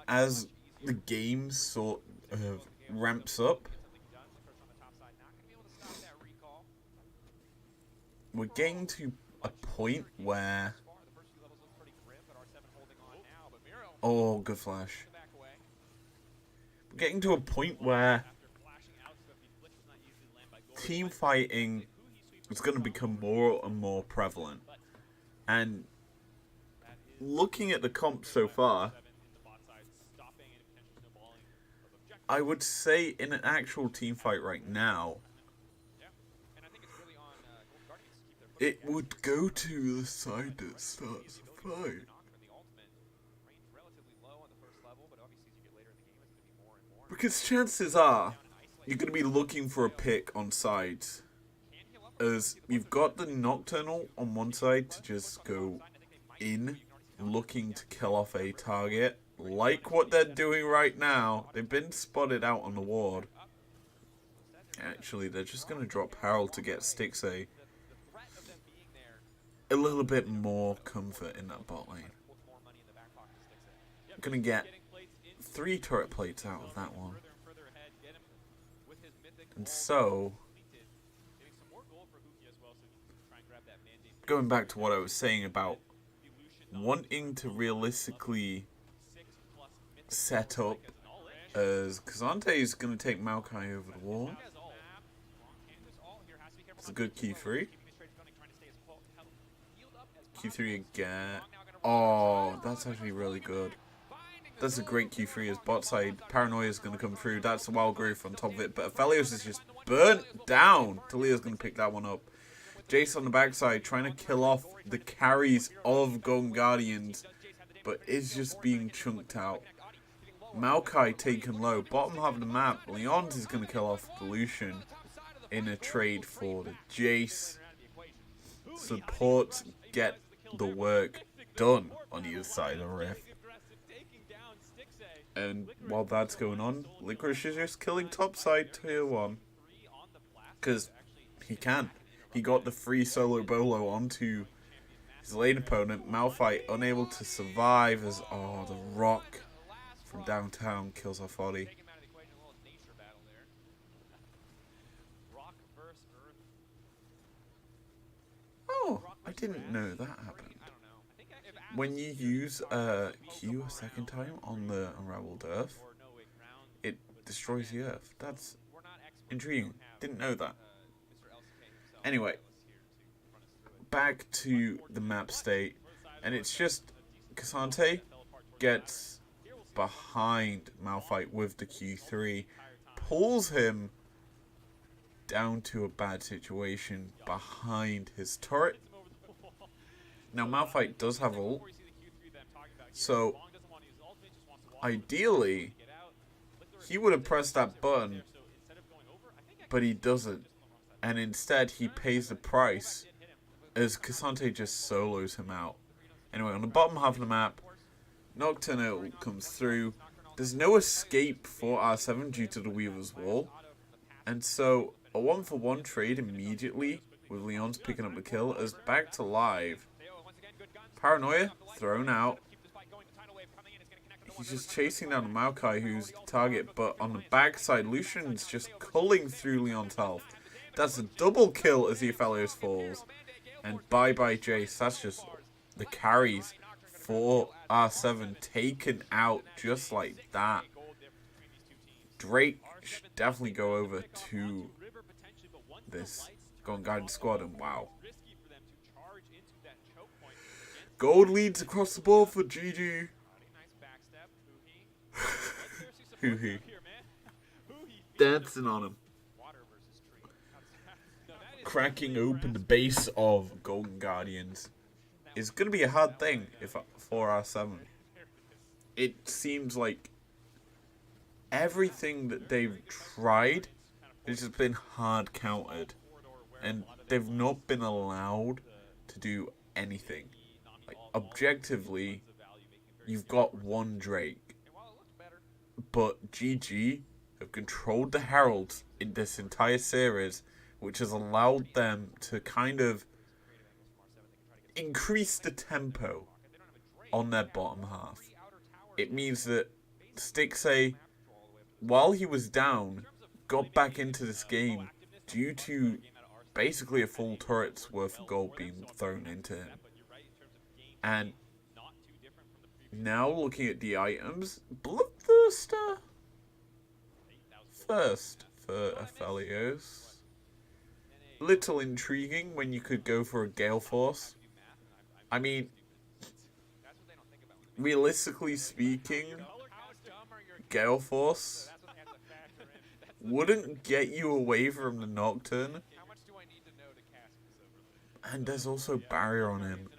as the game sort of ramps up, we're getting to a point where... Oh, good flash. We're getting to a point where team fighting is going to become more and more prevalent. And looking at the comp so far, I would say in an actual team fight right now, it would go to the side that starts the fight. Because chances are, you're going to be looking for a pick on sides. As you've got the Nocturnal on one side to just go in, looking to kill off a target. Like what they're doing right now. They've been spotted out on the ward. Actually, they're just going to drop Harold to get Stixay a little bit more comfort in that bot lane. Going to get 3 turret plates out of that one. And so, going back to what I was saying about wanting to realistically set up as Kazante is going to take Maokai over the wall. It's a good Q3. Q3 again. Oh, that's actually really good. That's a great Q3 as bot side. Paranoia is going to come through. That's the wild growth on top of it. But Aphelios is just burnt down. Talia's going to pick that one up. Jace on the backside trying to kill off the carries of Golden Guardians. But is just being chunked out. Maokai taken low. Bottom half of the map. Leon's is going to kill off the Lucian in a trade for the Jace. Support get the work done on either side of the rift. And while that's going on, Licorice is just killing topside tier 1. Because he can. He got the free solo bolo onto his lane opponent. Malphite unable to survive as, oh, the rock from downtown kills off Oddy. Oh, I didn't know that happened. When you use Q a second time on the unraveled Earth, it destroys the Earth. That's intriguing. Didn't know that. Anyway, back to the map state, and it's just Cassante gets behind Malphite with the Q3, pulls him down to a bad situation behind his turret. Now Malphite does have ult, so ideally he would have pressed that button, but he doesn't, and instead he pays the price as Cassante just solos him out. Anyway, on the bottom half of the map, Nocturne comes through. There's no escape for R7 due to the Weaver's Wall, and so a 1-for-1 trade immediately with Leon's picking up the kill as back to live. Paranoia thrown out. He's just chasing down Maokai, who's the target, but on the backside, Lucian's just culling through Leon's health. That's a double kill as the Aphelios falls. And bye-bye Jace, that's just the carries for R7 taken out just like that. Drake should definitely go over to this Golden Guardian squad, and wow. Gold leads across the board for GG. Hoo-hoo. Dancing on him. Cracking open the base of Golden Guardians is going to be a hard thing for R7. It seems like everything that they've tried has just been hard countered, and they've not been allowed to do anything. Like, objectively, you've got one Drake, but GG have controlled the Heralds in this entire series, which has allowed them to kind of increase the tempo on their bottom half. It means that Stixxay, while he was down, got back into this game due to basically a full turret's worth of gold being thrown into him. And now looking at the items, Bloodthirster first for Aphelios. Little intriguing when you could go for a Gale Force. I mean, realistically speaking, Gale Force wouldn't get you away from the Nocturne. And there's also Barrier on him.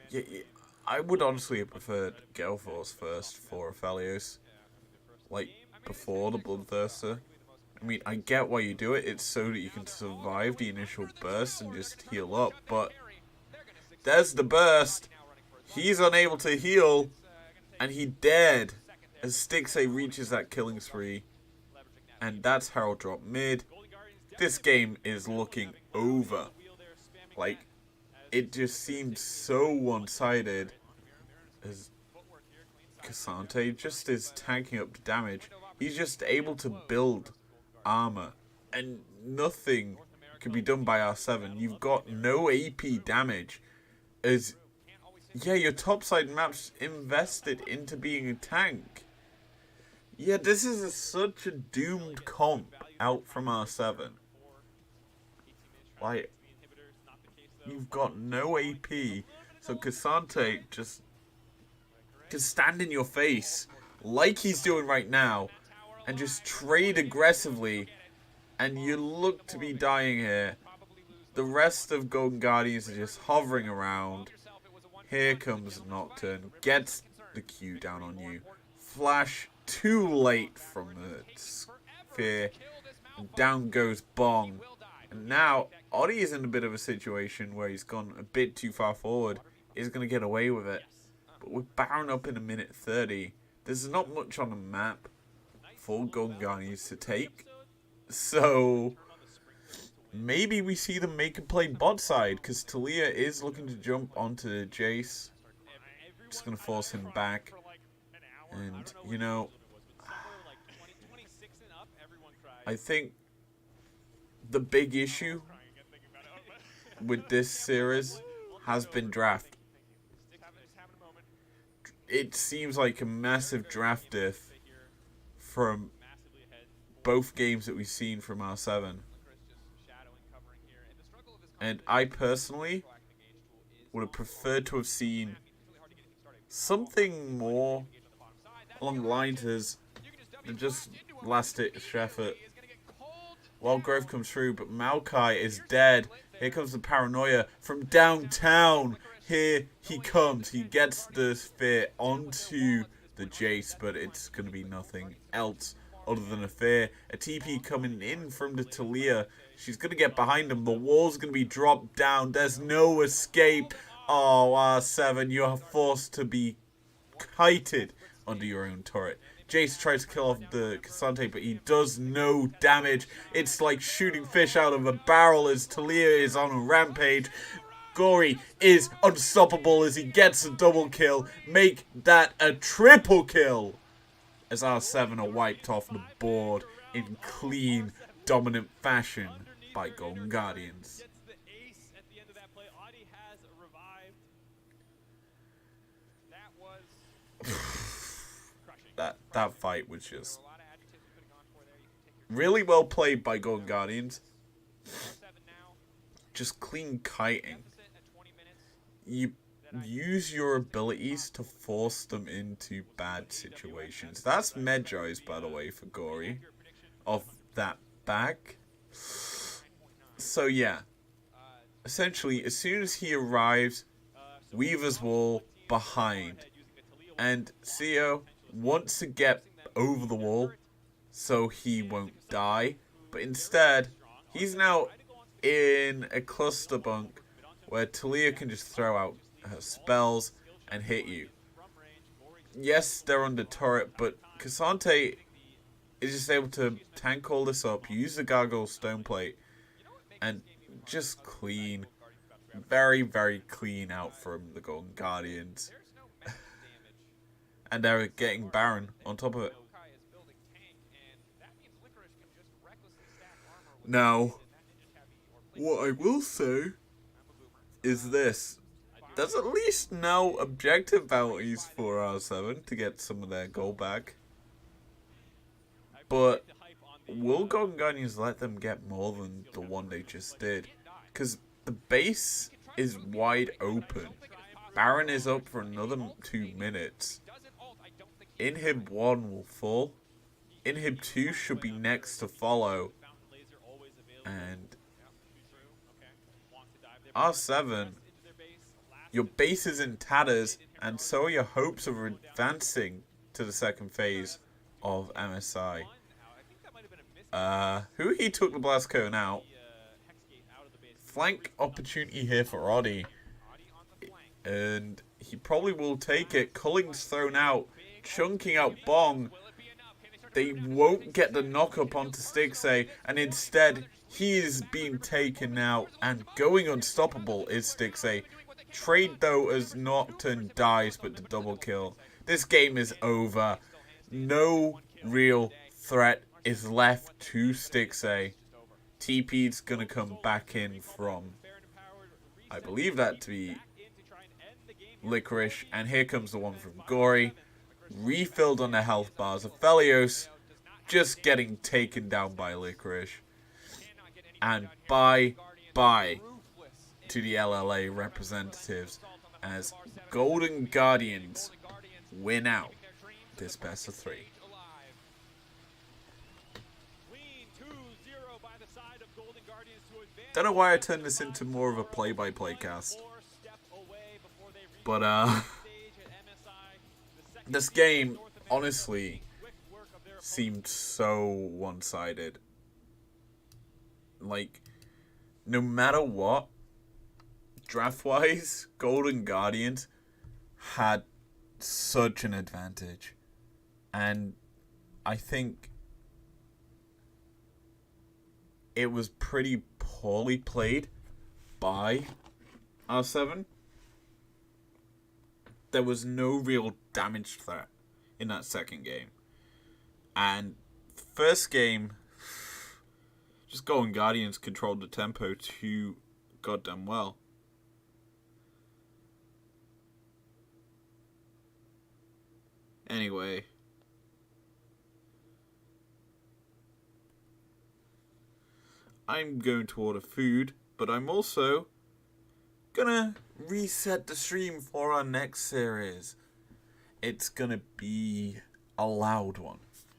Yeah, I would honestly have preferred Gale Force first for Aphelios, like before the Bloodthirster. I mean, I get why you do it. It's so that you can survive the initial burst and just heal up. But there's the burst. He's unable to heal, and he dead as Stixxay reaches that killing spree. And that's Herald drop mid. This game is looking over. Like, it just seemed so one-sided as Cassante just is tanking up the damage. He's just able to build armor, and nothing can be done by R7. You've got no AP damage, as yeah, your topside map's invested into being a tank. Yeah, this is such a doomed comp out from R7. Like, you've got no AP, so Cassante just can stand in your face like he's doing right now and just trade aggressively, and you look to be dying here. The rest of Golden Guardians are just hovering around. Here comes Nocturne, gets the Q down on you. Flash too late from the sphere. Down goes Bong. And now, Oddy is in a bit of a situation where he's gone a bit too far forward. He's going to get away with it. But with Baron up in a minute 30, there's not much on the map for Golden Guardians to take. So maybe we see them make a play bot side, because Talia is looking to jump onto the Jace. Just going to force him back. And, you know, I think the big issue with this series has been draft. It seems like a massive draft diff from both games that we've seen from R7. And I personally would have preferred to have seen something more along the lines as just last-ditch effort. Wild Growth comes through, but Maokai is dead. Here comes the paranoia from downtown. Here he comes. He gets the spear onto the Jace, but it's going to be nothing else other than a fear. A TP coming in from the Talia. She's going to get behind him. The wall's going to be dropped down. There's no escape. Oh, R7, you are forced to be kited under your own turret. Jace tries to kill off the Cassante, but he does no damage. It's like shooting fish out of a barrel as Talia is on a rampage. Gory is unstoppable as he gets a double kill. Make that a triple kill as R7 are wiped off the board in clean, dominant fashion by Golden Guardians. That fight was just really well played by Golden Guardians. Just clean kiting. You use your abilities to force them into bad situations. That's Medjai's, by the way, for Gory. Of that back. So yeah. Essentially, as soon as he arrives, Weaver's wall behind. And CEO wants to get over the wall so he won't die. But instead, he's now in a cluster bunk where Talia can just throw out her spells and hit you. Yes, they're under turret, but Cassante is just able to tank all this up, use the Gargoyle Stoneplate, and just clean, very, very clean out from the Golden Guardians. And they're getting Baron on top of it. Now, what I will say is this. There's at least now objective bounties for R7 to get some of their gold back. But will Golden Guardians let them get more than the one they just did? Because the base is wide open. Baron is up for another 2 minutes. Inhib 1 will fall. Inhib 2 should be next to follow. And R7, your base is in tatters, and so are your hopes of advancing to the second phase of MSI. Who he took the blast cone out. Flank opportunity here for Oddie. And he probably will take it. Culling's thrown out. Chunking out Bong. They won't get the knock-up onto Stixay, and instead he is being taken out, and going unstoppable is Stixay. Trade though as Nocturne dies, but the double kill. This game is over. No real threat is left to Stixay. TP's gonna come back in from, I believe that to be Licorice, and here comes the one from Gory. Refilled on the health bars. Aphelios just getting taken down by Licorice. And bye-bye to the LLA representatives as Golden Guardians win out this best of 3. Don't know why I turned this into more of a play-by-play cast. But, this game, honestly, seemed so one-sided. Like, no matter what, draft-wise, Golden Guardians had such an advantage. And I think it was pretty poorly played by R7. There was no real damage threat in that second game. And first game, just Golden Guardians controlled the tempo too goddamn well. Anyway, I'm going to order food, but I'm also gonna reset the stream for our next series. It's gonna be a loud one.